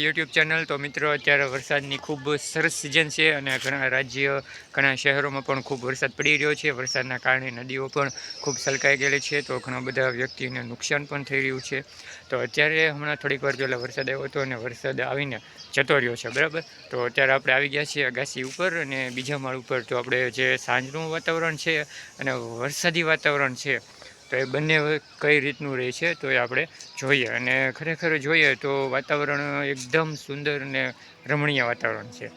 YouTube channel. તો મિત્રો, અત્યારે વરસાદની ખૂબ સરસ સિઝન છે અને ઘણા રાજ્ય, ઘણા શહેરોમાં પણ ખૂબ વરસાદ પડી રહ્યો છે. વરસાદના કારણે નદીઓ પણ ખૂબ છલકાઈ ગયેલી છે, તો ઘણા બધા વ્યક્તિને નુકસાન પણ થઈ રહ્યું છે. તો અત્યારે હમણાં થોડીક વાર પહેલાં વરસાદ આવ્યો હતો અને વરસાદ આવીને જતો રહ્યો છે, બરાબર. તો અત્યારે આપણે આવી ગયા છીએ અગાસી ઉપર અને બીજા માળ ઉપર. તો આપણે જે સાંજનું વાતાવરણ છે અને વરસાદી વાતાવરણ છે, તો એ બંને કઈ રીતનું રહે છે તો એ આપણે જોઈએ. અને ખરેખર જોઈએ તો વાતાવરણ એકદમ સુંદર અને રમણીય વાતાવરણ છે.